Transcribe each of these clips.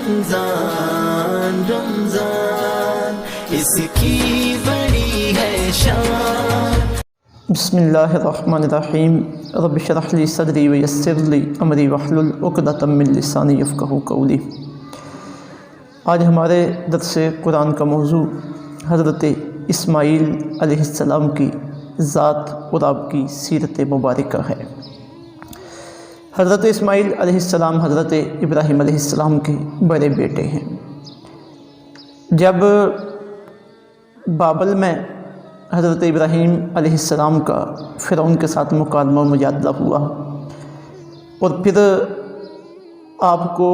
رمضان رمضان اس کی بڑی ہے شان۔ بسم اللہ الرحمن الرحیم۔ رب اشرح لی صدری ویسر لی امری واحلل عقدۃ من لسانی یفقہوا قولی۔ آج ہمارے درس قرآن کا موضوع حضرت اسماعیل علیہ السلام کی ذات اور آپ کی سیرت مبارکہ ہے۔ حضرت اسماعیل علیہ السلام حضرت ابراہیم علیہ السلام کے بڑے بیٹے ہیں۔ جب بابل میں حضرت ابراہیم علیہ السلام کا فرعون کے ساتھ مکالمہ و مجادلہ ہوا اور پھر آپ کو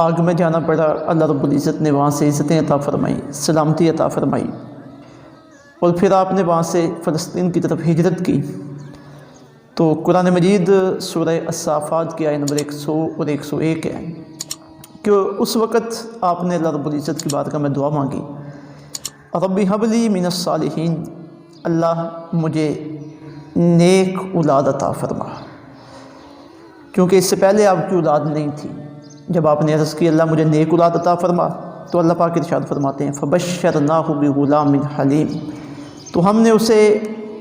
آگ میں جانا پڑا، اللہ رب العزت نے وہاں سے عزتیں عطا فرمائی، سلامتی عطا فرمائی، اور پھر آپ نے وہاں سے فلسطین کی طرف ہجرت کی۔ تو قرآن مجید سورہ الصافات کی آیت نمبر 100 اور 101 ہے کہ اس وقت آپ نے اللہ رب العزت کی بارگاہ میں دعا مانگی، رب ہب لی من الصالحین، اللہ مجھے نیک اولاد عطا فرما، کیونکہ اس سے پہلے آپ کی اولاد نہیں تھی۔ جب آپ نے عرض کی اللہ مجھے نیک اولاد عطا فرما، تو اللہ پاک ارشاد فرماتے ہیں فبشرناہ بغلام حلیم، تو ہم نے اسے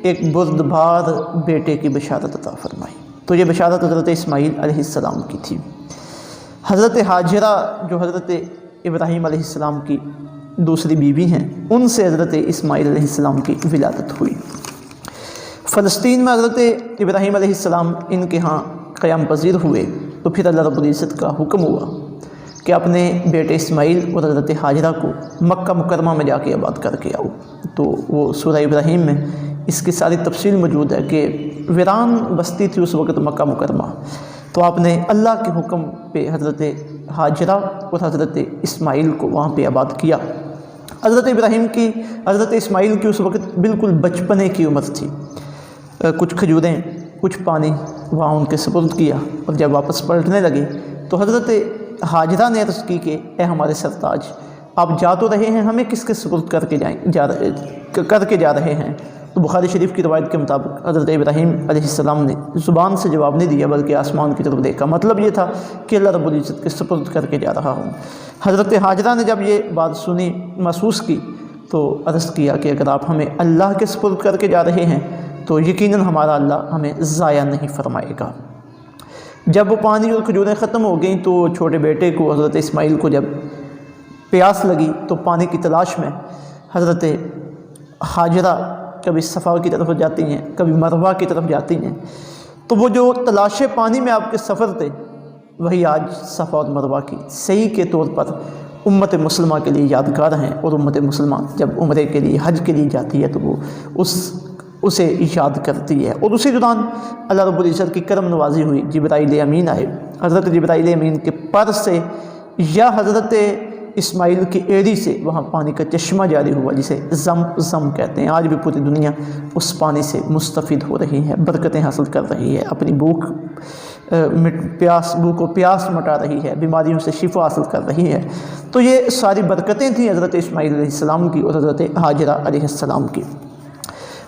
ایک بردبار بیٹے کی بشارت عطا فرمائی۔ تو یہ بشارت حضرت اسماعیل علیہ السلام کی تھی۔ حضرت ہاجرہ جو حضرت ابراہیم علیہ السلام کی دوسری بیوی ہیں، ان سے حضرت اسماعیل علیہ السلام کی ولادت ہوئی۔ فلسطین میں حضرت ابراہیم علیہ السلام ان کے ہاں قیام پذیر ہوئے، تو پھر اللہ رب العزت کا حکم ہوا کہ اپنے بیٹے اسماعیل اور حضرت ہاجرہ کو مکہ مکرمہ میں جا کے آباد کر کے آؤ۔ تو وہ سورہ ابراہیم میں اس کی ساری تفصیل موجود ہے کہ ویران بستی تھی اس وقت مکہ مکرمہ، تو آپ نے اللہ کے حکم پہ حضرت ہاجرہ اور حضرت اسماعیل کو وہاں پہ آباد کیا۔ حضرت اسماعیل کی اس وقت بالکل بچپنے کی عمر تھی۔ کچھ کھجوریں کچھ پانی وہاں ان کے سپرد کیا، اور جب واپس پلٹنے لگے تو حضرت ہاجرہ نے عرض کی کہ اے ہمارے سرتاج، آپ جا تو رہے ہیں، ہمیں کس کے سپرد کر کے جا رہے ہیں؟ تو بخاری شریف کی روایت کے مطابق حضرت ابراہیم علیہ السلام نے زبان سے جواب نہیں دیا، بلکہ آسمان کی طرف دیکھا۔ مطلب یہ تھا کہ اللہ رب العزت کے سپرد کر کے جا رہا ہوں۔ حضرت ہاجرہ نے جب یہ بات سنی، محسوس کی، تو عرض کیا کہ اگر آپ ہمیں اللہ کے سپرد کر کے جا رہے ہیں تو یقیناً ہمارا اللہ ہمیں ضائع نہیں فرمائے گا۔ جب وہ پانی اور کھجوریں ختم ہو گئیں تو چھوٹے بیٹے کو حضرت اسماعیل کو جب پیاس لگی تو پانی کی تلاش میں حضرت ہاجرہ کبھی صفا کی طرف جاتی ہیں، کبھی مروہ کی طرف جاتی ہیں۔ تو وہ جو تلاش پانی میں آپ کے سفر تھے، وہی آج صفا اور مروہ کی صحیح کے طور پر امت مسلمہ کے لیے یادگار ہیں، اور امت مسلمہ جب عمرے کے لیے حج کے لیے جاتی ہے تو وہ اسے یاد کرتی ہے۔ اور اسی دوران اللہ رب العزت کی کرم نوازی ہوئی، جبرائیل امین آئے، حضرت جبرائیل امین کے پر سے یا حضرت اسماعیل کی ایڑی سے وہاں پانی کا چشمہ جاری ہوا، جسے زم کہتے ہیں۔ آج بھی پوری دنیا اس پانی سے مستفید ہو رہی ہے، برکتیں حاصل کر رہی ہے، اپنی بھوک و پیاس مٹا رہی ہے، بیماریوں سے شفا حاصل کر رہی ہے۔ تو یہ ساری برکتیں تھیں حضرت اسماعیل علیہ السلام کی اور حضرت ہاجرہ علیہ السلام کی۔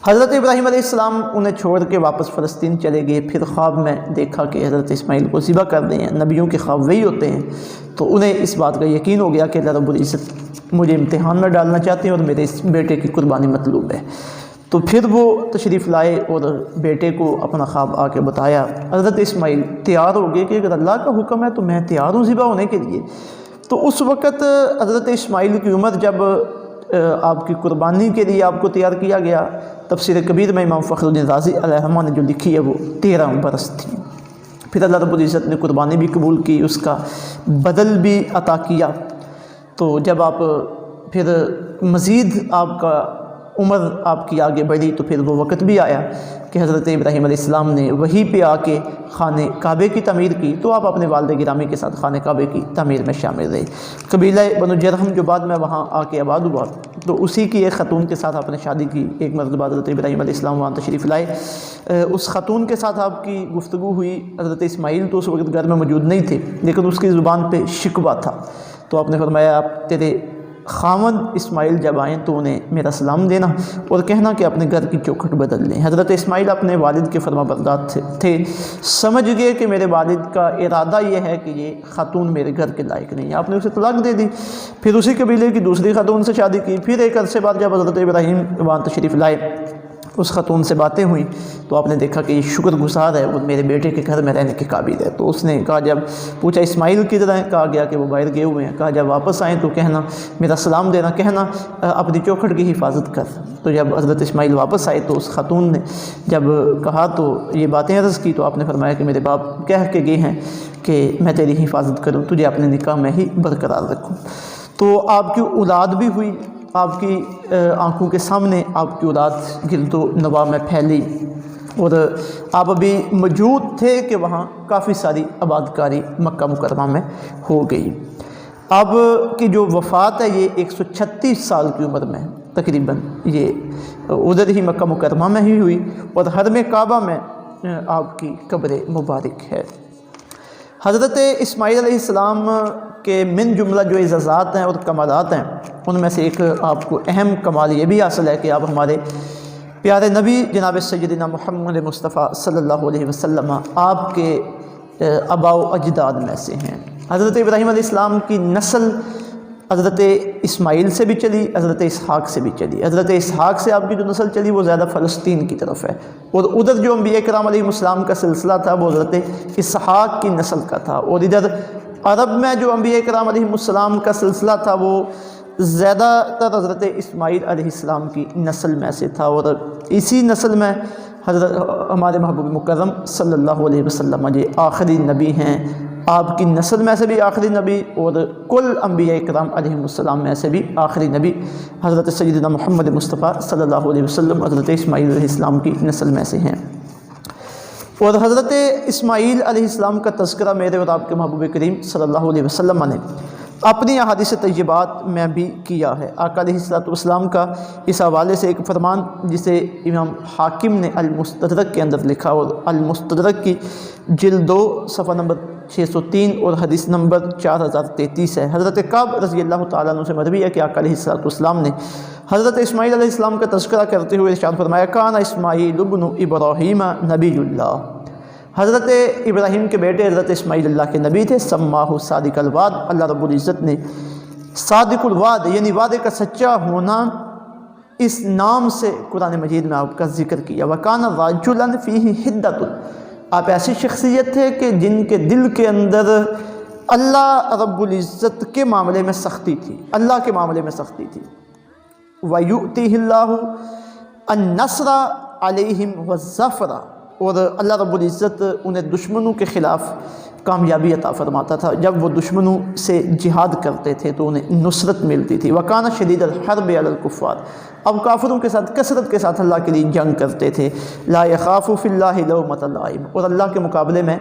حضرت ابراہیم علیہ السلام انہیں چھوڑ کے واپس فلسطین چلے گئے، پھر خواب میں دیکھا کہ حضرت اسماعیل کو ذبح کر دیں۔ نبیوں کے خواب وہی ہوتے ہیں، تو انہیں اس بات کا یقین ہو گیا کہ اللہ رب العزت مجھے امتحان میں ڈالنا چاہتے ہیں اور میرے اس بیٹے کی قربانی مطلوب ہے۔ تو پھر وہ تشریف لائے اور بیٹے کو اپنا خواب آ کے بتایا۔ حضرت اسماعیل تیار ہو گئے کہ اگر اللہ کا حکم ہے تو میں تیار ہوں ذبح ہونے کے لیے۔ تو اس وقت حضرت اسماعیل کی عمر جب آپ کی قربانی کے لیے آپ کو تیار کیا گیا، تفسیر کبیر میں امام فخر الدین رازی علیہ الرحمہ نے جو لکھی ہے وہ 13 برس تھی۔ پھر اللہ رب العزت نے قربانی بھی قبول کی، اس کا بدل بھی عطا کیا۔ تو جب آپ پھر مزید آپ کا عمر آپ کی آگے بڑھی تو پھر وہ وقت بھی آیا کہ حضرت ابراہیم علیہ السلام نے وہیں پہ آ کے خانہ کعبے کی تعمیر کی، تو آپ اپنے والد گرامی کے ساتھ خانہ کعبے کی تعمیر میں شامل رہے۔ قبیلہ بنو جرہم جو بعد میں وہاں آ کے آباد ہوا، تو اسی کی ایک خاتون کے ساتھ آپ نے شادی کی۔ ایک مرتبہ حضرت ابراہیم علیہ السلام وہاں تشریف لائے، اس خاتون کے ساتھ آپ کی گفتگو ہوئی۔ حضرت اسماعیل تو اس وقت گھر میں موجود نہیں تھے، لیکن اس کی زبان پہ شکوہ تھا، تو آپ نے فرمایا آپ تیرے خامد اسماعیل جب آئیں تو انہیں میرا سلام دینا اور کہنا کہ اپنے گھر کی چوکھٹ بدل لیں۔ حضرت اسماعیل اپنے والد کے فرما بردار تھے، سمجھ گئے کہ میرے والد کا ارادہ یہ ہے کہ یہ خاتون میرے گھر کے لائق نہیں ہے، آپ نے اسے طلاق دے دی۔ پھر اسی قبیلے کی دوسری خاتون سے شادی کی۔ پھر ایک عرصے بعد جب حضرت ابراہیم وہاں تشریف لائے، اس خاتون سے باتیں ہوئیں تو آپ نے دیکھا کہ یہ شکر گزار ہے اور میرے بیٹے کے گھر میں رہنے کے قابل ہے۔ تو اس نے کہا، جب پوچھا اسماعیل کدھر ہیں، کہا گیا کہ وہ باہر گئے ہوئے ہیں۔ کہا جب واپس آئیں تو کہنا میرا سلام دینا، کہنا اپنی چوکھٹ کی حفاظت کر۔ تو جب حضرت اسماعیل واپس آئے تو اس خاتون نے جب کہا تو یہ باتیں عرض کی تو آپ نے فرمایا کہ میرے باپ کہہ کے گئے ہیں کہ میں تیری حفاظت کروں، تجھے اپنے نکاح میں ہی برقرار رکھوں۔ تو آپ کی اولاد بھی ہوئی، آپ کی آنکھوں کے سامنے آپ کی اولاد گرد و نواح میں پھیلی، اور آپ ابھی موجود تھے کہ وہاں کافی ساری آباد کاری مکہ مکرمہ میں ہو گئی۔ آپ کی جو وفات ہے یہ 136 سال کی عمر میں تقریباً یہ ادھر ہی مکہ مکرمہ میں ہی ہوئی، اور حرم کعبہ میں آپ کی قبر مبارک ہے۔ حضرت اسماعیل علیہ السلام کے من جملہ جو اعزازات ہیں اور کمالات ہیں، ان میں سے ایک آپ کو اہم کمال یہ بھی حاصل ہے کہ آپ ہمارے پیارے نبی جناب سیدنا محمد مصطفیٰ صلی اللہ علیہ وسلم آپ کے آباء و اجداد میں سے ہیں۔ حضرت ابراہیم علیہ السلام کی نسل حضرت اسماعیل سے بھی چلی، حضرت اسحاق سے بھی چلی۔ حضرت اسحاق سے آپ کی جو نسل چلی وہ زیادہ فلسطین کی طرف ہے، اور ادھر جو انبیاء کرام علیہ السلام کا سلسلہ تھا وہ حضرت اسحاق کی نسل کا تھا، اور ادھر عرب میں جو انبیاء کرام علیہ السلام کا سلسلہ تھا وہ زیادہ تر حضرت اسماعیل علیہ السلام کی نسل میں سے تھا، اور اسی نسل میں حضرت ہمارے محبوب مکرم صلی اللہ علیہ وسلم یہ آخری نبی ہیں۔ آپ کی نسل میں سے بھی آخری نبی اور کل انبیاء کرام علیہ السلام میں سے بھی آخری نبی حضرت سیدنا محمد مصطفیٰ صلی اللہ علیہ وسلم حضرت اسماعیل علیہ السلام کی نسل میں سے ہیں۔ اور حضرت اسماعیل علیہ السلام کا تذکرہ میرے اور آپ کے محبوب کریم صلی اللہ علیہ وسلم نے اپنی احادیث طیبات میں بھی کیا ہے۔ آقا علیہ السلام کا اس حوالے سے ایک فرمان جسے امام حاکم نے المستدرک کے اندر لکھا، اور المستدرک کی جلد 2 صفحہ نمبر 603 اور حدیث نمبر 4033 ہے۔ حضرت کعب رضی اللہ تعالیٰ عنہ سے مروی ہے کہ آقا علیہ السلام نے حضرت اسماعیل علیہ السلام کا تذکرہ کرتے ہوئے ارشاد فرمایا، کان اسماعیل ابن ابراہیم نبی اللہ، حضرت ابراہیم کے بیٹے حضرت اسماعیل اللہ کے نبی تھے، سماہ صادق الوعد، اللہ رب العزت نے صادق الوعد یعنی وعدے کا سچا ہونا اس نام سے قرآن مجید میں آپ کا ذکر کیا۔ وکان رجلا فیہ حدۃ، آپ ایسی شخصیت تھے کہ جن کے دل کے اندر اللہ رب العزت کے معاملے میں سختی تھی، اللہ کے معاملے میں سختی تھی۔ وَيُؤْتِهِ اللَّهُ النَّصْرَ عَلَيْهِمْ وَالظَّفْرَ، اور اللہ رب العزت انہیں دشمنوں کے خلاف کامیابی عطا فرماتا تھا۔ جب وہ دشمنوں سے جہاد کرتے تھے تو انہیں نصرت ملتی تھی۔ وَكَانَ شَدِيدَ الْحَرْبِ عَلَى الْكُفَّارِ، اب کافروں کے ساتھ کثرت کے ساتھ اللہ کے لیے جنگ کرتے تھے۔ لا يخاف فی اللہ لومۃ لائم، اور اللہ کے مقابلے میں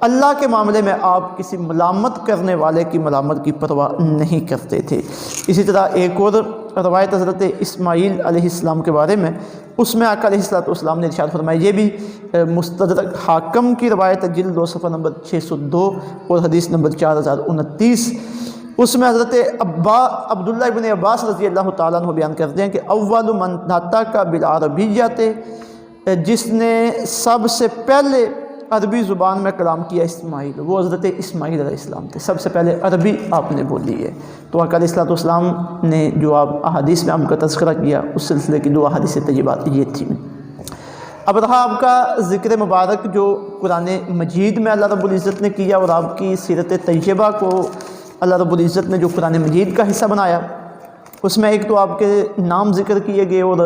اللہ کے معاملے میں آپ کسی ملامت کرنے والے کی ملامت کی پرواہ نہیں کرتے تھے۔ اسی طرح ایک اور روایت حضرت اسماعیل علیہ السلام کے بارے میں، اس میں آقا علیہ السلام نے ارشاد فرمایا، یہ بھی مستدرک حاکم کی روایت ہے، جلد 2 صفحہ نمبر 602 اور حدیث نمبر 4029۔ اس میں حضرت عبداللہ ابن عباس رضی اللہ تعالیٰ عنہ بیان کرتے ہیں کہ اول من نطق بالعربیۃ، جس نے سب سے پہلے عربی زبان میں کلام کیا اسماعیل، وہ حضرت اسماعیل علیہ السلام تھے، سب سے پہلے عربی آپ نے بولی ہے۔ تو آقا علیہ السلام نے جو آپ احادیث میں آپ کا تذکرہ کیا، اس سلسلے کی 2 احادیث طیبات یہ تھی۔ اب رہا آپ کا ذکر مبارک جو قرآن مجید میں اللہ رب العزت نے کیا، اور آپ کی سیرت طیبہ کو اللہ رب العزت نے جو قرآن مجید کا حصہ بنایا، اس میں ایک تو آپ کے نام ذکر کیے گئے اور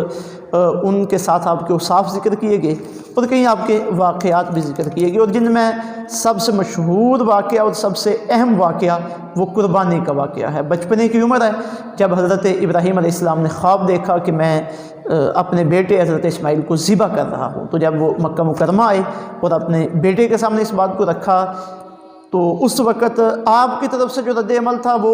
ان کے ساتھ آپ کے اوصاف ذکر کیے گئے، اور کہیں آپ کے واقعات بھی ذکر کیے گئے، اور جن میں سب سے مشہور واقعہ اور سب سے اہم واقعہ وہ قربانی کا واقعہ ہے۔ بچپنے کی عمر ہے جب حضرت ابراہیم علیہ السلام نے خواب دیکھا کہ میں اپنے بیٹے حضرت اسماعیل کو ذبح کر رہا ہوں، تو جب وہ مکہ مکرمہ آئے اور اپنے بیٹے کے سامنے اس بات کو رکھا تو اس وقت آپ کی طرف سے جو رد عمل تھا وہ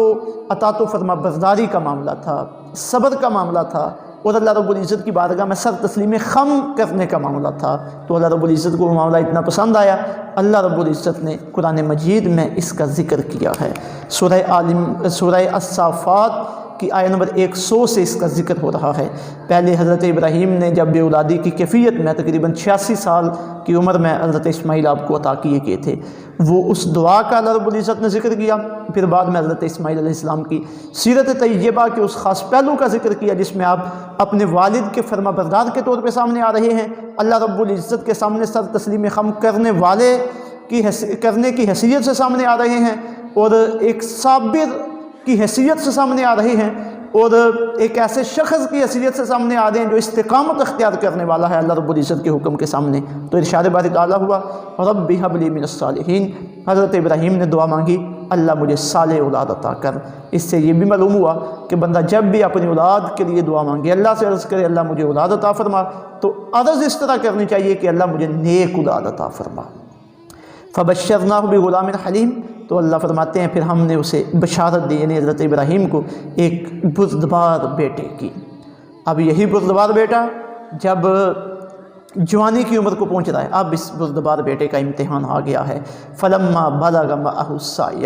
اطاعت و فرما برداری کا معاملہ تھا، صبر کا معاملہ تھا، اور اللہ رب العزت کی بارگاہ میں سر تسلیم خم کرنے کا معاملہ تھا۔ تو اللہ رب العزت کو وہ معاملہ اتنا پسند آیا، اللہ رب العزت نے قرآن مجید میں اس کا ذکر کیا ہے۔ سورہ الصافات کی آیت نمبر 100 سے اس کا ذکر ہو رہا ہے۔ پہلے حضرت ابراہیم نے جب بے اولادی کی کیفیت میں تقریباً 86 سال کی عمر میں حضرت اسماعیل آپ کو عطا کیے تھے، وہ اس دعا کا اللہ رب العزت نے ذکر کیا۔ پھر بعد میں حضرت اسماعیل علیہ السلام کی سیرت طیبہ کے اس خاص پہلو کا ذکر کیا جس میں آپ اپنے والد کے فرما بردار کے طور پہ سامنے آ رہے ہیں، اللہ رب العزت کے سامنے سر تسلیم خم کرنے والے کرنے کی حیثیت سے سامنے آ رہے ہیں، اور ایک صابر کی حیثیت سے سامنے آ رہے ہیں، اور ایک ایسے شخص کی حیثیت سے سامنے آ رہے ہیں جو استقامت اختیار کرنے والا ہے اللہ رب العزت کے حکم کے سامنے۔ تو ارشاد باری تعالیٰ ہوا رب ھب لی من الصالحین، حضرت ابراہیم نے دعا مانگی اللہ مجھے صالح اولاد عطا کر۔ اس سے یہ بھی معلوم ہوا کہ بندہ جب بھی اپنی اولاد کے لیے دعا مانگے اللہ سے عرض کرے اللہ مجھے اولاد عطا فرما، تو عرض اس طرح کرنی چاہیے کہ اللہ مجھے نیک اولاد عطا فرما۔ فبشرناہ بغلام حلیم، تو اللہ فرماتے ہیں پھر ہم نے اسے بشارت دی، یعنی حضرت ابراہیم کو ایک بردبار بیٹے کی۔ اب یہی بردبار بیٹا جب جوانی کی عمر کو پہنچ رہا ہے، اب اس بردبار بیٹے کا امتحان آ گیا ہے۔ فلما بلغ معہ السعی،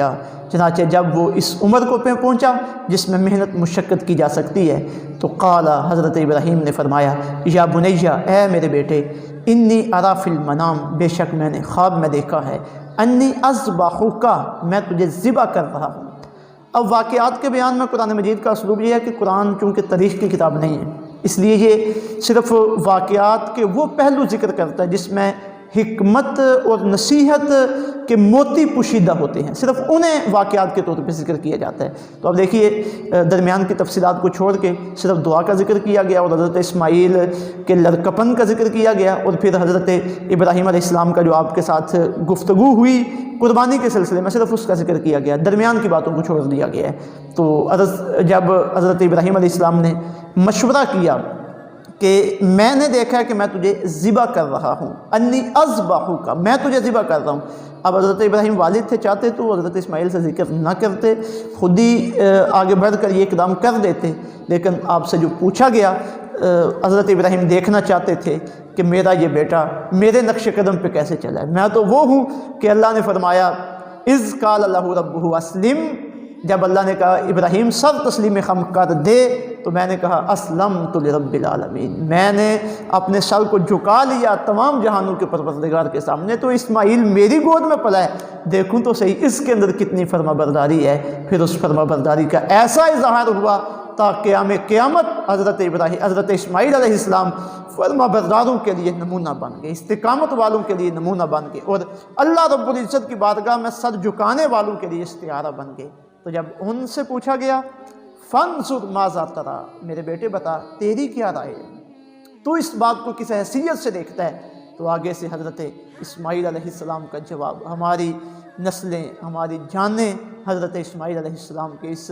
چنانچہ جب وہ اس عمر کو پہنچا جس میں محنت مشقت کی جا سکتی ہے، تو قال، حضرت ابراہیم نے فرمایا یا بنیہ، اے میرے بیٹے، انی ارا فی المنام، بے شک میں نے خواب میں دیکھا ہے، انی اذبحک، میں تجھے ذبح کر رہا ہوں۔ اب واقعات کے بیان میں قرآن مجید کا اسلوب یہ ہے کہ قرآن چونکہ تاریخ کی کتاب نہیں ہے، اس لیے یہ صرف واقعات کے وہ پہلو ذکر کرتا ہے جس میں حکمت اور نصیحت کے موتی پوشیدہ ہوتے ہیں، صرف انہیں واقعات کے طور پہ ذکر کیا جاتا ہے۔ تو اب دیکھیے درمیان کی تفصیلات کو چھوڑ کے صرف دعا کا ذکر کیا گیا، اور حضرت اسماعیل کے لڑکپن کا ذکر کیا گیا، اور پھر حضرت ابراہیم علیہ السلام کا جو آپ کے ساتھ گفتگو ہوئی قربانی کے سلسلے میں، صرف اس کا ذکر کیا گیا، درمیان کی باتوں کو چھوڑ دیا گیا ہے۔ تو جب حضرت ابراہیم علیہ السلام نے مشورہ کیا کہ میں نے دیکھا ہے کہ میں تجھے ذبح کر رہا ہوں، انی اذبحک، میں تجھے ذبح کر رہا ہوں۔ اب حضرت ابراہیم والد تھے، چاہتے تو حضرت اسماعیل سے ذکر نہ کرتے، خود ہی آگے بڑھ کر یہ اقدام کر دیتے، لیکن آپ سے جو پوچھا گیا، حضرت ابراہیم دیکھنا چاہتے تھے کہ میرا یہ بیٹا میرے نقش قدم پہ کیسے چلا ہے۔ میں تو وہ ہوں کہ اللہ نے فرمایا اذ قال لہ ربہ اسلم، جب اللہ نے کہا ابراہیم سر تسلیم خم کر دے، تو میں نے کہا اسلمت لرب العالمین، میں نے اپنے سر کو جھکا لیا تمام جہانوں کے پروردگار کے سامنے۔ تو اسماعیل میری گود میں پلا ہے، دیکھوں تو صحیح اس کے اندر کتنی فرما برداری ہے۔ پھر اس فرما برداری کا ایسا اظہار ہوا تاکہ قیامت حضرت اسماعیل علیہ السلام فرما برداروں کے لیے نمونہ بن گئے، استقامت والوں کے لیے نمونہ بن گئے، اور اللہ رب العزت کی بارگاہ میں سر جھکانے والوں کے لیے استعارہ بن گئے۔ تو جب ان سے پوچھا گیا فانظر ماذا تری، میرے بیٹے بتا تیری کیا رائے ہے، تو اس بات کو کس حیثیت سے دیکھتا ہے، تو آگے سے حضرت اسماعیل علیہ السلام کا جواب، ہماری نسلیں ہماری جانیں حضرت اسماعیل علیہ السلام کے اس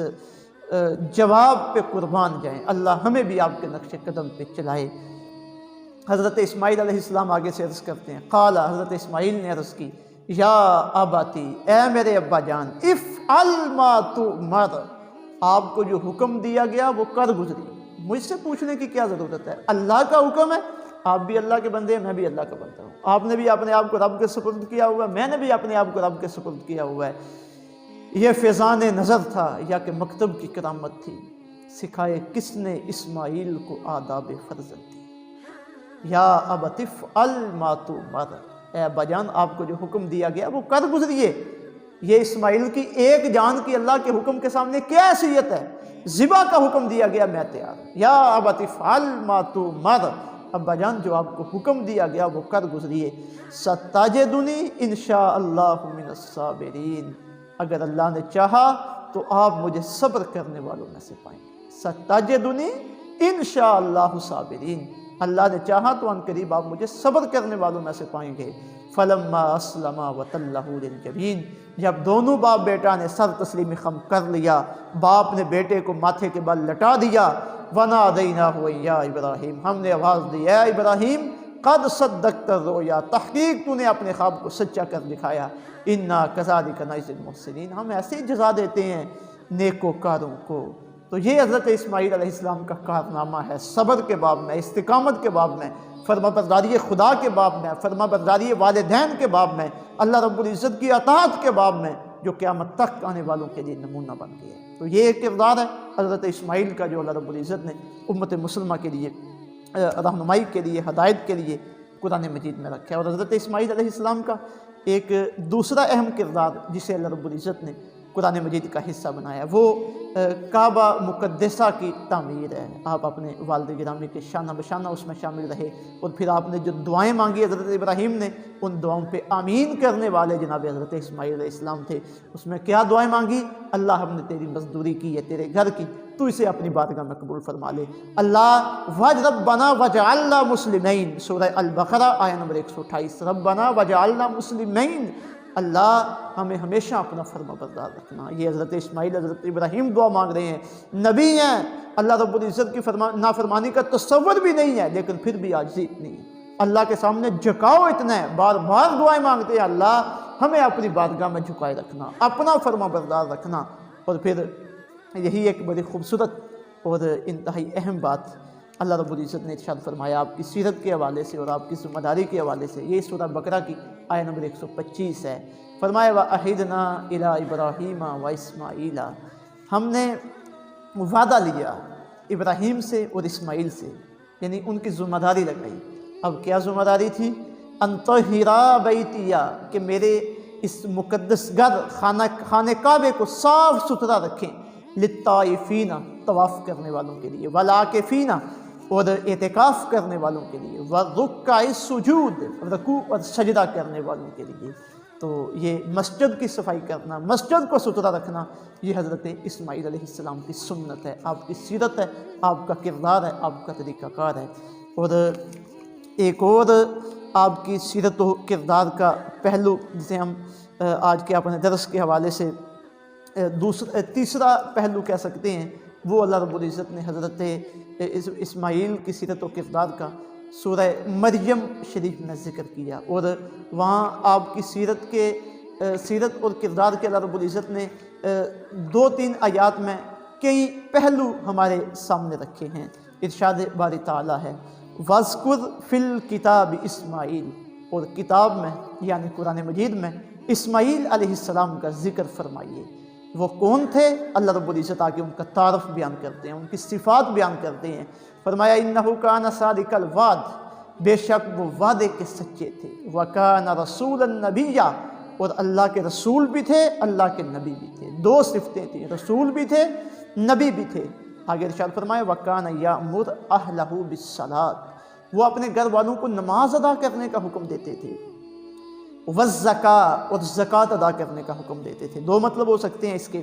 جواب پہ قربان جائیں، اللہ ہمیں بھی آپ کے نقش قدم پہ چلائے۔ حضرت اسماعیل علیہ السلام آگے سے عرض کرتے ہیں، قال، حضرت اسماعیل نے عرض کی یا اباتی، اے میرے ابا جان، افعل ما تؤمر، آپ کو جو حکم دیا گیا وہ کر گزری، مجھ سے پوچھنے کی کیا ضرورت ہے، اللہ کا حکم ہے، آپ بھی اللہ کے بندے ہیں، میں بھی اللہ کا بندہ ہوں، آپ نے بھی اپنے آپ کو رب کے سپرد کیا ہوا ہے، میں نے بھی اپنے آپ کو رب کے سپرد کیا ہوا ہے۔ یہ فیضان نظر تھا یا کہ مکتب کی کرامت تھی، سکھائے کس نے اسماعیل کو آداب فرزند دی، یا ابت افعل ما تؤمر، اے ابا جان آپ کو جو حکم دیا گیا وہ کر گزریے۔ یہ اسماعیل کی ایک جان کی اللہ کے حکم کے سامنے کیا حیثیت ہے، ذبح کا حکم دیا گیا میں تیار، یا ابت افعل ما تؤمر، ابا جان جو آپ کو حکم دیا گیا وہ کر گزریے، ستجدنی انشاء اللہ من الصابرین، اگر اللہ نے چاہا تو آپ مجھے صبر کرنے والوں میں سے پائیں گے، ستجدنی انشاء اللہ صابرین، اللہ نے چاہا تو ان قریب آپ مجھے صبر کرنے والوں میں سے پائیں گے۔ فلما اسلما وتلہ للجبین، جب دونوں باپ بیٹا نے سر تسلیم خم کر لیا، باپ نے بیٹے کو ماتھے کے بل لٹا دیا، ونادیناہ یا ابراہیم، ہم نے آواز دی اے ابراہیم، قد صدقت الرؤیا، تحقیق تو نے اپنے خواب کو سچا کر دکھایا، انا کذالک نجزی المحسنین، ہم ایسے ہی جزا دیتے ہیں نیکوکاروں کو۔ تو یہ حضرت اسماعیل علیہ السلام کا کارنامہ ہے، صبر کے باب میں، استقامت کے باب میں، فرما برداری خدا کے باب میں، فرما برداری والدین کے باب میں، اللہ رب العزت کی اطاعت کے باب میں، جو قیامت تک آنے والوں کے لیے نمونہ بن گیا ہے۔ تو یہ ایک کردار ہے حضرت اسماعیل کا جو اللہ رب العزت نے امت مسلمہ کے لیے رہنمائی کے لیے، ہدایت کے لیے قرآن مجید میں رکھا ہے۔ اور حضرت اسماعیل علیہ السلام کا ایک دوسرا اہم کردار جسے اللہ رب العزت نے قرآن مجید کا حصہ بنایا وہ کعبہ مقدسہ کی تعمیر ہے۔ آپ اپنے والد گرامی کے شانہ بشانہ اس میں شامل رہے، اور پھر آپ نے جو دعائیں مانگی حضرت ابراہیم نے، ان دعاؤں پہ آمین کرنے والے جناب حضرت اسماعیل علیہ السلام تھے۔ اس میں کیا دعائیں مانگی؟ اللہ ہم نے تیری مزدوری کی ہے تیرے گھر کی، تو اسے اپنی بارگاہ میں قبول فرما لے۔ اللہ ربنا وجعلنا مسلمین، سورہ البقرہ آیہ نمبر 128، ربنا وجعلنا مسلمین، اللہ ہمیں ہمیشہ اپنا فرما بردار رکھنا۔ یہ حضرت اسماعیل حضرت ابراہیم دعا مانگ رہے ہیں، نبی ہیں، اللہ رب العزت کی نافرمانی کا تصور بھی نہیں ہے، لیکن پھر بھی عاجزی اتنی ہے، اللہ کے سامنے جھکاؤ اتنا ہے، بار بار دعائیں مانگتے ہیں اللہ ہمیں اپنی بارگاہ میں جھکائے رکھنا، اپنا فرما بردار رکھنا۔ اور پھر یہی ایک بڑی خوبصورت اور انتہائی اہم بات اللہ رب العزت نے ارشاد فرمایا آپ کی سیرت کے حوالے سے اور آپ کی ذمہ داری کے حوالے سے، یہ سورہ بقرہ کی آیہ نمبر 125 ہے۔ فرمایا وَأَحِدْنَا إِلَىٰ إِبْرَاهِيمَ وَإِسْمَاعِيلَ، ہم نے وعدہ لیا ابراہیم سے اور اسماعیل سے، یعنی ان کی ذمہ داری لگائی۔ اب کیا ذمہ داری تھی؟ أَن طَهِّرَا بَيْتِيَ، کہ میرے اس مقدس گھر خانہ کعبے کو صاف ستھرا رکھیں، للطائفین، طواف کرنے والوں کے لیے، والعاکفین، اور اعتکاف کرنے والوں کے لیے، والرکع السجود، رکوع اور سجدہ کرنے والوں کے لیے۔ تو یہ مسجد کی صفائی کرنا، مسجد کو ستھرا رکھنا، یہ حضرت اسماعیل علیہ السلام کی سنت ہے، آپ کی سیرت ہے، آپ کا کردار ہے، آپ کا طریقہ کار ہے۔ اور ایک اور آپ کی سیرت و کردار کا پہلو جسے ہم آج کے اپنے درس کے حوالے سے تیسرا پہلو کہہ سکتے ہیں، وہ اللہ رب العزت نے حضرت اسماعیل کی سیرت و کردار کا سورہ مریم شریف میں ذکر کیا، اور وہاں آپ کی سیرت اور کردار کے اللہ رب العزت نے 2-3 آیات میں کئی پہلو ہمارے سامنے رکھے ہیں۔ ارشاد باری تعالیٰ ہے وَاذْكُرْ فِي الْكِتَابِ اسماعیل، اور کتاب میں یعنی قرآن مجید میں اسماعیل علیہ السلام کا ذکر فرمائیے۔ وہ کون تھے؟ اللہ رب العزت آگے ان کا تعارف بیان کرتے ہیں، ان کی صفات بیان کرتے ہیں۔ فرمایا اِنَّهُ كَانَ صَادِقَ الْوَعْدِ، بے شک وہ وعدے کے سچے تھے، وَكَانَ رَسُولًا نَبِيًّا، اور اللہ کے رسول بھی تھے، اللہ کے نبی بھی تھے۔ 2 صفتیں تھیں، رسول بھی تھے، نبی بھی تھے۔ آگے ارشاد فرمایا وَكَانَ يَأْمُرُ أَهْلَهُ بِالصَّلَاةِ، وہ اپنے گھر والوں کو نماز ادا کرنے کا حکم دیتے تھے، وَالزَّكَاةِ، اور زکوٰۃ ادا کرنے کا حکم دیتے تھے۔ 2 مطلب ہو سکتے ہیں اس کے،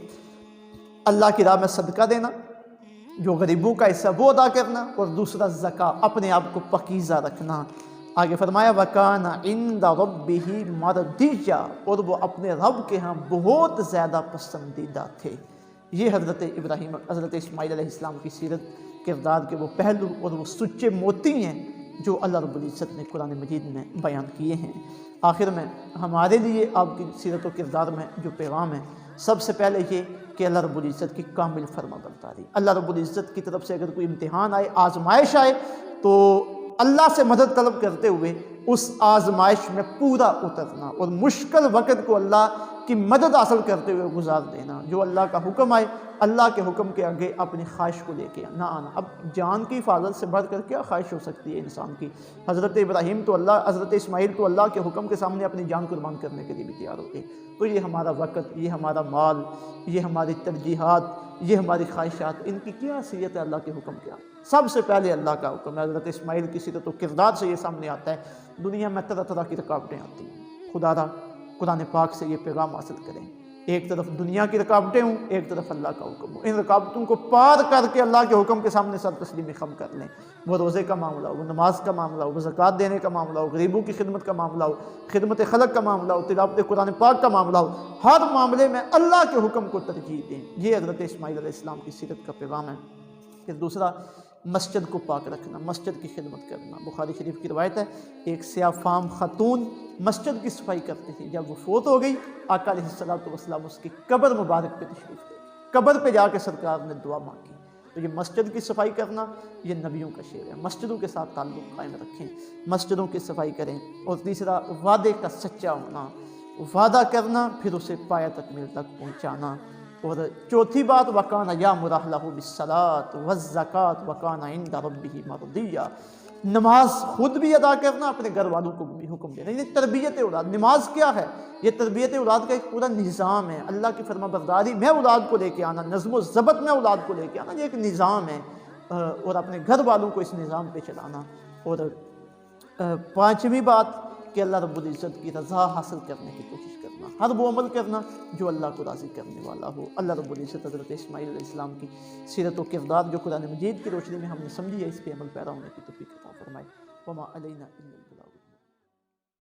اللہ کی راہ میں صدقہ دینا، جو غریبوں کا حصہ وہ ادا کرنا، اور دوسرا زکوٰۃ، اپنے آپ کو پاکیزہ رکھنا۔ آگے فرمایا وَكَانَ عِندَ رَبِّهِ مَرْضِيًّا، اور وہ اپنے رب کے ہاں بہت زیادہ پسندیدہ تھے۔ یہ حضرت اسماعیل علیہ السلام کی سیرت کردار کے وہ پہلو اور وہ سچے موتی ہیں جو اللہ رب العزت نے قرآن مجید میں بیان کیے ہیں۔ آخر میں ہمارے لیے آپ کی سیرت و کردار میں جو پیغام ہے، سب سے پہلے یہ کہ اللہ رب العزت کی کامل فرما برداری، اللہ رب العزت کی طرف سے اگر کوئی امتحان آئے، آزمائش آئے، تو اللہ سے مدد طلب کرتے ہوئے اس آزمائش میں پورا اترنا، اور مشکل وقت کو اللہ کی مدد حاصل کرتے ہوئے گزار دینا۔ جو اللہ کا حکم آئے، اللہ کے حکم کے آگے اپنی خواہش کو لے کے نہ آنا۔ اب جان کی حفاظت سے بڑھ کر کیا خواہش ہو سکتی ہے انسان کی؟ حضرت اسماعیل تو اللہ کے حکم کے سامنے اپنی جان قربان کرنے کے لیے بھی تیار ہوتے۔ تو یہ ہمارا وقت، یہ ہمارا مال، یہ ہماری ترجیحات، یہ ہماری خواہشات، ان کی کیا حیثیت ہے اللہ کے حکم کے آگے؟ سب سے پہلے اللہ کا حکم ہے۔ حضرت اسماعیل کی سیرت و کردار سے یہ سامنے آتا ہے، دنیا میں طرح طرح کی رکاوٹیں آتی ہیں، خدا را قرآن پاک سے یہ پیغام حاصل کریں، ایک طرف دنیا کی رکاوٹیں ہوں، ایک طرف اللہ کا حکم ہو، ان رکاوٹوں کو پار کر کے اللہ کے حکم کے سامنے سر تسلیمی خم کر لیں۔ وہ روزے کا معاملہ ہو، وہ نماز کا معاملہ ہو، وہ زکوٰۃ دینے کا معاملہ ہو، غریبوں کی خدمت کا معاملہ ہو، خدمت خلق کا معاملہ ہو، تلاوت قرآن پاک کا معاملہ ہو، ہر معاملے میں اللہ کے حکم کو ترجیح دیں۔ یہ حضرت اسماعیل علیہ السلام کی سیرت کا پیغام ہے۔ پھر دوسرا، مسجد کو پاک رکھنا، مسجد کی خدمت کرنا۔ بخاری شریف کی روایت ہے، ایک سیاہ فام خاتون مسجد کی صفائی کرتی تھی، جب وہ فوت ہو گئی، آقا علیہ السلام اس کی قبر مبارک پہ تشریف لے، قبر پہ جا کے سرکار نے دعا مانگی۔ تو یہ مسجد کی صفائی کرنا یہ نبیوں کا شعر ہے، مسجدوں کے ساتھ تعلق قائم رکھیں، مسجدوں کی صفائی کریں۔ اور تیسرا، وعدے کا سچا ہونا، وعدہ کرنا پھر اسے پایہ تکمیل تک پہنچانا۔ اور چوتھی بات وکانہ یامر اہلہ بالصلاۃ والزکاۃ وکانہ عند ربہ مرضیہ، نماز خود بھی ادا کرنا، اپنے گھر والوں کو بھی حکم دینا۔ یعنی تربیت اولاد، نماز کیا ہے؟ یہ تربیت اولاد کا ایک پورا نظام ہے۔ اللہ کی فرما برداری میں اولاد کو لے کے آنا، نظم و ضبط میں اولاد کو لے کے آنا، یہ ایک نظام ہے، اور اپنے گھر والوں کو اس نظام پہ چلانا۔ اور پانچویں بات کہ اللہ رب العزت کی رضا حاصل کرنے کی کوشش کرنا، ہر وہ عمل کرنا جو اللہ کو راضی کرنے والا ہو۔ اللہ رب العزت حضرت اسماعیل علیہ السلام کی سیرت و کردار جو قرآن مجید کی روشنی میں ہم نے سمجھی ہے، اس پہ عمل پیرا ہونے کی توفیق عطا فرمائے۔ وما علینا الا البلاغ۔